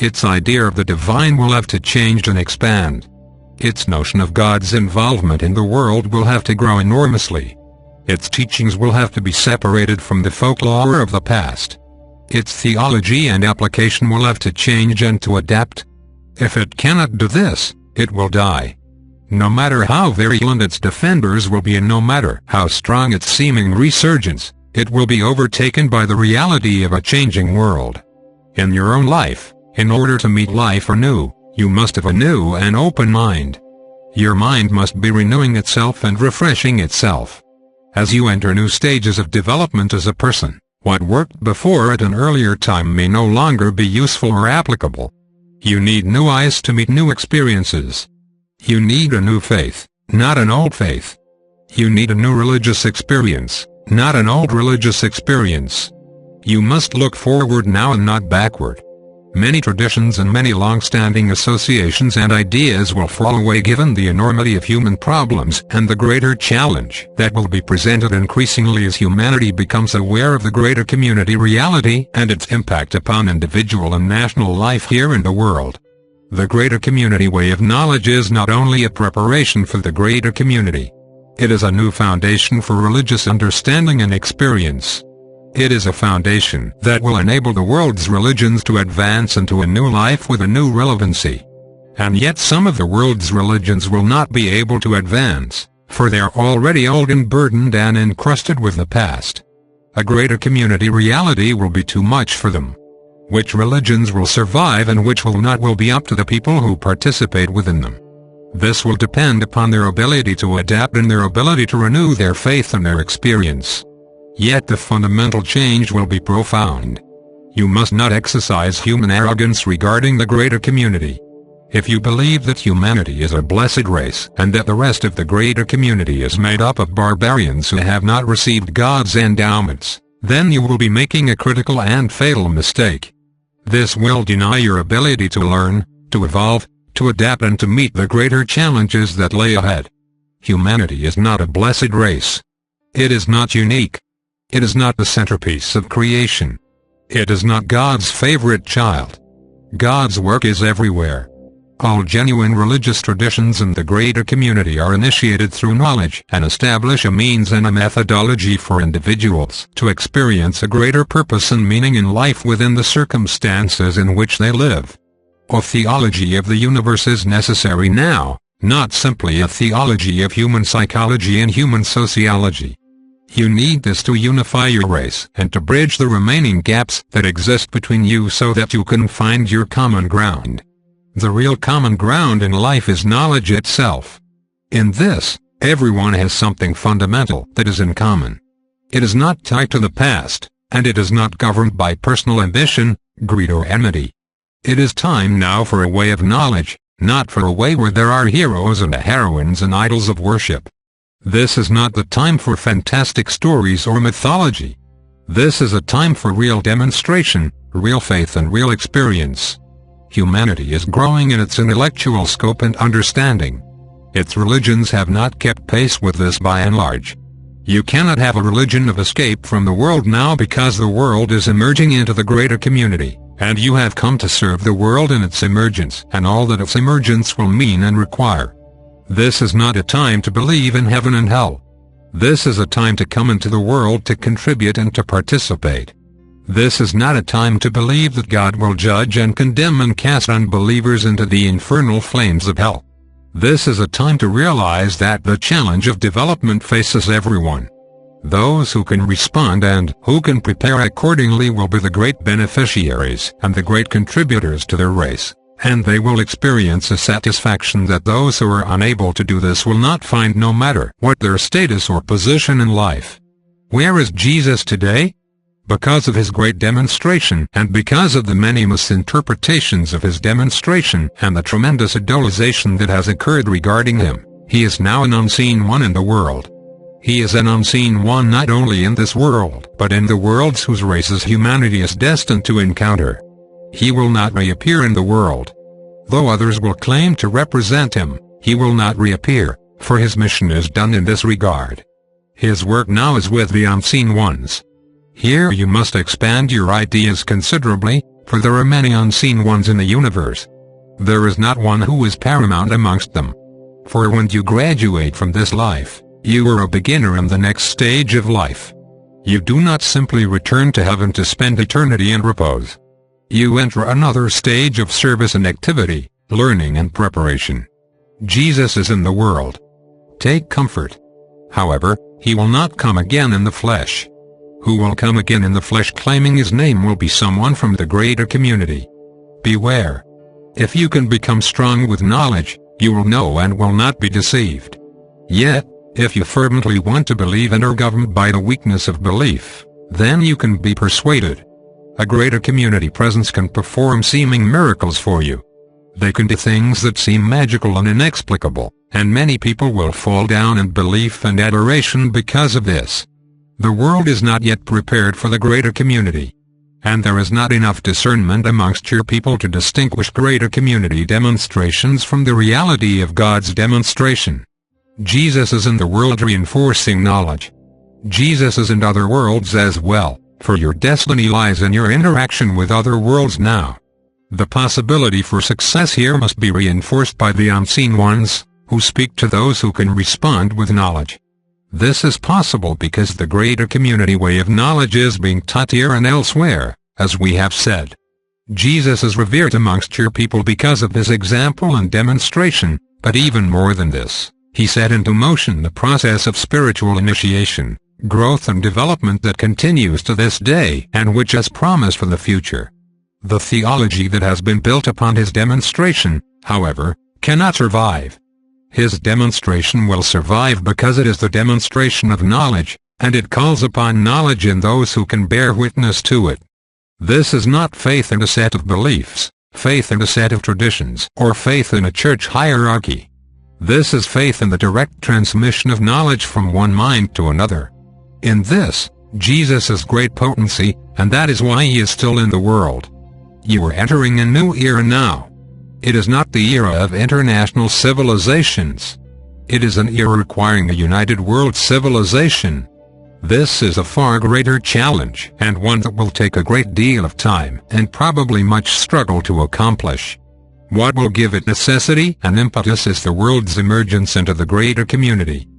Its idea of the divine will have to change and expand. Its notion of God's involvement in the world will have to grow enormously. Its teachings will have to be separated from the folklore of the past. Its theology and application will have to change and to adapt. If it cannot do this, it will die. No matter how virulent its defenders will be and no matter how strong its seeming resurgence, it will be overtaken by the reality of a changing world. In your own life, in order to meet life anew, you must have a new and open mind. Your mind must be renewing itself and refreshing itself. As you enter new stages of development as a person, what worked before at an earlier time may no longer be useful or applicable. You need new eyes to meet new experiences. You need a new faith, not an old faith. You need a new religious experience, not an old religious experience. You must look forward now and not backward. Many traditions and many long-standing associations and ideas will fall away given the enormity of human problems and the greater challenge that will be presented increasingly as humanity becomes aware of the greater community reality and its impact upon individual and national life here in the world. The greater community way of knowledge is not only a preparation for the greater community. It is a new foundation for religious understanding and experience. It is a foundation that will enable the world's religions to advance into a new life with a new relevancy. And yet some of the world's religions will not be able to advance, for they are already old and burdened and encrusted with the past. A greater community reality will be too much for them. Which religions will survive and which will not will be up to the people who participate within them. This will depend upon their ability to adapt and their ability to renew their faith and their experience. Yet the fundamental change will be profound. You must not exercise human arrogance regarding the greater community. If you believe that humanity is a blessed race and that the rest of the greater community is made up of barbarians who have not received God's endowments, then you will be making a critical and fatal mistake. This will deny your ability to learn, to evolve, to adapt and to meet the greater challenges that lay ahead. Humanity is not a blessed race. It is not unique. It is not the centerpiece of creation. It is not God's favorite child. God's work is everywhere. All genuine religious traditions in the greater community are initiated through knowledge and establish a means and a methodology for individuals to experience a greater purpose and meaning in life within the circumstances in which they live. A theology of the universe is necessary now, not simply a theology of human psychology and human sociology. You need this to unify your race and to bridge the remaining gaps that exist between you so that you can find your common ground. The real common ground in life is knowledge itself. In this, everyone has something fundamental that is in common. It is not tied to the past, and it is not governed by personal ambition, greed or enmity. It is time now for a way of knowledge, not for a way where there are heroes and heroines and idols of worship. This is not the time for fantastic stories or mythology. This is a time for real demonstration, real faith and real experience. Humanity is growing in its intellectual scope and understanding. Its religions have not kept pace with this by and large. You cannot have a religion of escape from the world now because the world is emerging into the greater community, and you have come to serve the world in its emergence and all that its emergence will mean and require. This is not a time to believe in heaven and hell. This is a time to come into the world to contribute and to participate. This is not a time to believe that God will judge and condemn and cast unbelievers into the infernal flames of hell. This is a time to realize that the challenge of development faces everyone. Those who can respond and who can prepare accordingly will be the great beneficiaries and the great contributors to their race. And they will experience a satisfaction that those who are unable to do this will not find no matter what their status or position in life. Where is Jesus today? Because of his great demonstration and because of the many misinterpretations of his demonstration and the tremendous idolization that has occurred regarding him, he is now an unseen one in the world. He is an unseen one not only in this world but in the worlds whose races humanity is destined to encounter. He will not reappear in the world. Though others will claim to represent him, he will not reappear, for his mission is done in this regard. His work now is with the unseen ones. Here you must expand your ideas considerably, For there are many unseen ones in the universe. There is not one who is paramount amongst them. For when you graduate from this life, you are a beginner in the next stage of life. You do not simply return to heaven to spend eternity in repose. You enter another stage of service and activity, learning and preparation. Jesus is in the world. Take comfort. However, he will not come again in the flesh. Who will come again in the flesh claiming his name will be someone from the greater community. Beware. If you can become strong with knowledge, you will know and will not be deceived. Yet, if you fervently want to believe and are governed by the weakness of belief, then you can be persuaded. A greater community presence can perform seeming miracles for you. They can do things that seem magical and inexplicable, and many people will fall down in belief and adoration because of this. The world is not yet prepared for the greater community. And there is not enough discernment amongst your people to distinguish greater community demonstrations from the reality of God's demonstration. Jesus is in the world reinforcing knowledge. Jesus is in other worlds as well, for your destiny lies in your interaction with other worlds now. The possibility for success here must be reinforced by the unseen ones, who speak to those who can respond with knowledge. This is possible because the greater community way of knowledge is being taught here and elsewhere, as we have said. Jesus is revered amongst your people because of his example and demonstration, but even more than this, he set into motion the process of spiritual initiation, growth and development that continues to this day and which has promise for the future. The theology that has been built upon his demonstration, however, cannot survive. His demonstration will survive because it is the demonstration of knowledge, and it calls upon knowledge in those who can bear witness to it. This is not faith in a set of beliefs, faith in a set of traditions, or faith in a church hierarchy. This is faith in the direct transmission of knowledge from one mind to another. In this, Jesus is great potency, and that is why he is still in the world. You are entering a new era now. It is not the era of international civilizations. It is an era requiring a united world civilization. This is a far greater challenge and one that will take a great deal of time and probably much struggle to accomplish. What will give it necessity and impetus is the world's emergence into the greater community.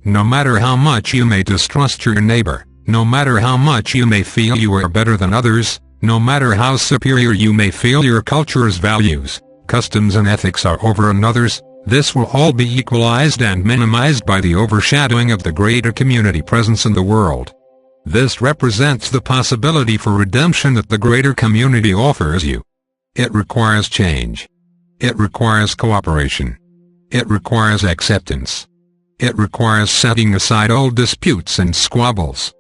No matter how much you may distrust your neighbor, no matter how much you may feel you are better than others, no matter how superior you may feel your culture's values, customs and ethics are over another's, this will all be equalized and minimized by the overshadowing of the greater community presence in the world. This represents the possibility for redemption that the greater community offers you. It requires change. It requires cooperation. It requires acceptance. It requires setting aside old disputes and squabbles.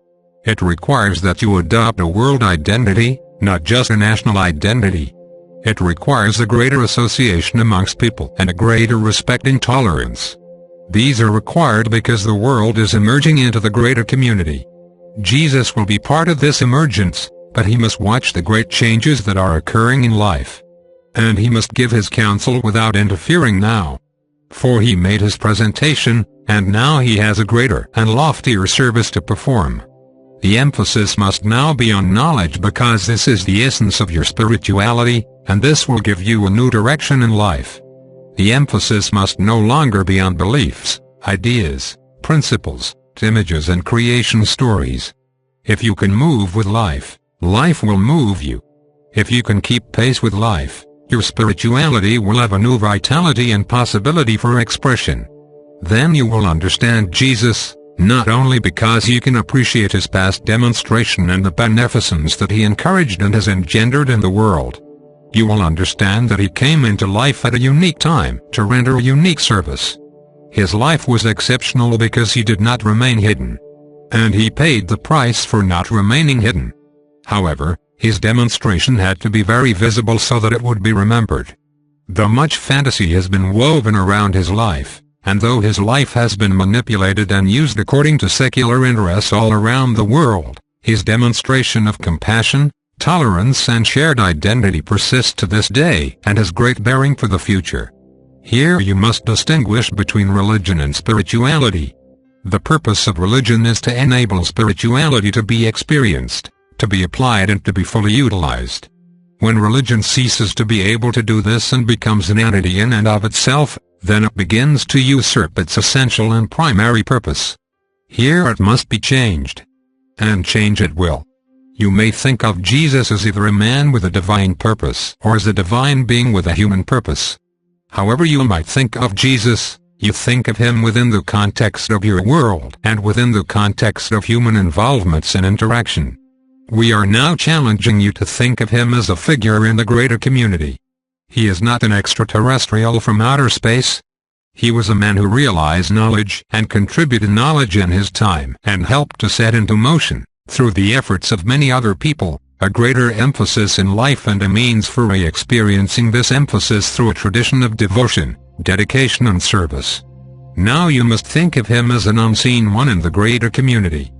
It requires that you adopt a world identity, not just a national identity. It requires a greater association amongst people and a greater respect and tolerance. These are required because the world is emerging into the greater community. Jesus will be part of this emergence, but he must watch the great changes that are occurring in life. And he must give his counsel without interfering now. For he made his presentation, and now he has a greater and loftier service to perform. The emphasis must now be on knowledge because this is the essence of your spirituality, and this will give you a new direction in life. The emphasis must no longer be on beliefs, ideas, principles, images and creation stories. If you can move with life, life will move you. If you can keep pace with life, your spirituality will have a new vitality and possibility for expression. Then you will understand Jesus, not only because you can appreciate his past demonstration and the beneficence that he encouraged and has engendered in the world. You will understand that he came into life at a unique time to render a unique service. His life was exceptional because he did not remain hidden. And he paid the price for not remaining hidden. However, his demonstration had to be very visible so that it would be remembered. Though much fantasy has been woven around his life, and though his life has been manipulated and used according to secular interests all around the world, his demonstration of compassion, tolerance and shared identity persists to this day and has great bearing for the future. Here you must distinguish between religion and spirituality. The purpose of religion is to enable spirituality to be experienced, to be applied and to be fully utilized. When religion ceases to be able to do this and becomes an entity in and of itself, then it begins to usurp its essential and primary purpose. Here it must be changed. And change it will. You may think of Jesus as either a man with a divine purpose or as a divine being with a human purpose. However you might think of Jesus, you think of him within the context of your world and within the context of human involvements and interaction. We are now challenging you to think of him as a figure in the greater community. He is not an extraterrestrial from outer space. He was a man who realized knowledge and contributed knowledge in his time and helped to set into motion, through the efforts of many other people, a greater emphasis in life and a means for re-experiencing this emphasis through a tradition of devotion, dedication and service. Now you must think of him as an unseen one in the greater community.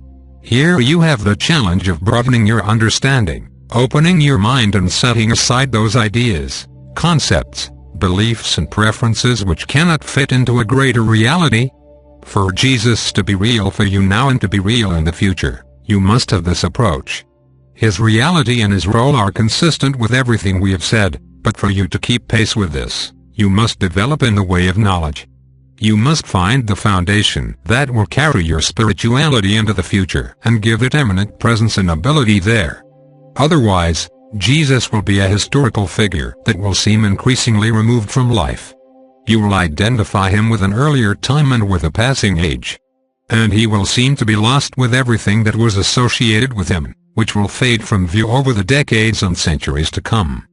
Here you have the challenge of broadening your understanding, opening your mind and setting aside those ideas, concepts, beliefs and preferences which cannot fit into a greater reality. For Jesus to be real for you now and to be real in the future, you must have this approach. His reality and his role are consistent with everything we have said, but for you to keep pace with this, you must develop in the way of knowledge. You must find the foundation that will carry your spirituality into the future and give it eminent presence and ability there. Otherwise, Jesus will be a historical figure that will seem increasingly removed from life. You will identify him with an earlier time and with a passing age. And he will seem to be lost with everything that was associated with him, which will fade from view over the decades and centuries to come.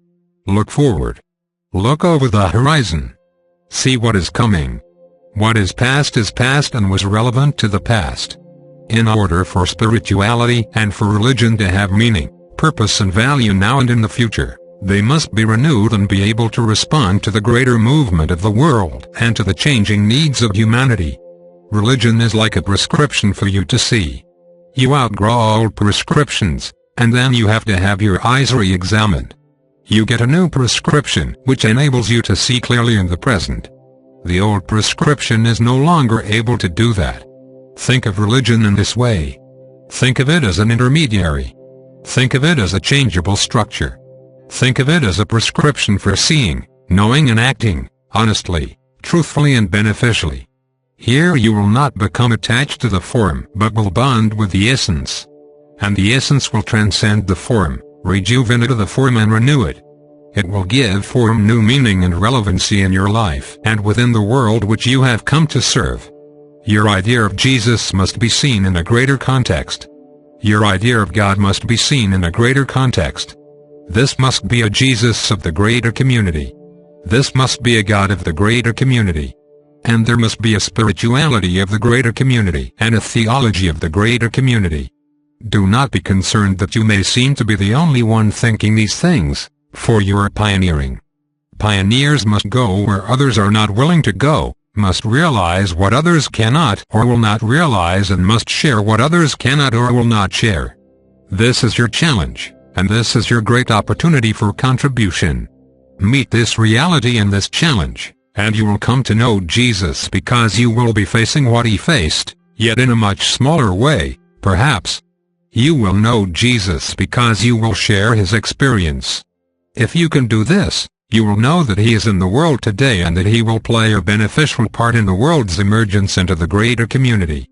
Look forward. Look over the horizon. See what is coming. What is past and was relevant to the past. In order for spirituality and for religion to have meaning, purpose and value now and in the future, they must be renewed and be able to respond to the greater movement of the world and to the changing needs of humanity. Religion is like a prescription for you to see. You outgrow old prescriptions, and then you have to have your eyes re-examined. You get a new prescription which enables you to see clearly in the present. The old prescription is no longer able to do that. Think of religion in this way. Think of it as an intermediary. Think of it as a changeable structure. Think of it as a prescription for seeing, knowing and acting, honestly, truthfully and beneficially. Here you will not become attached to the form but will bond with the essence. And the essence will transcend the form, rejuvenate the form and renew it. It will give form new meaning and relevancy in your life and within the world which you have come to serve. Your idea of Jesus must be seen in a greater context. Your idea of God must be seen in a greater context. This must be a Jesus of the greater community. This must be a God of the greater community. And there must be a spirituality of the greater community and a theology of the greater community. Do not be concerned that you may seem to be the only one thinking these things, for you are pioneering. Pioneers must go where others are not willing to go, must realize what others cannot or will not realize and must share what others cannot or will not share. This is your challenge, and this is your great opportunity for contribution. Meet this reality and this challenge, and you will come to know Jesus because you will be facing what he faced, yet in a much smaller way, perhaps. You will know Jesus because you will share his experience. If you can do this, you will know that he is in the world today and that he will play a beneficial part in the world's emergence into the greater community.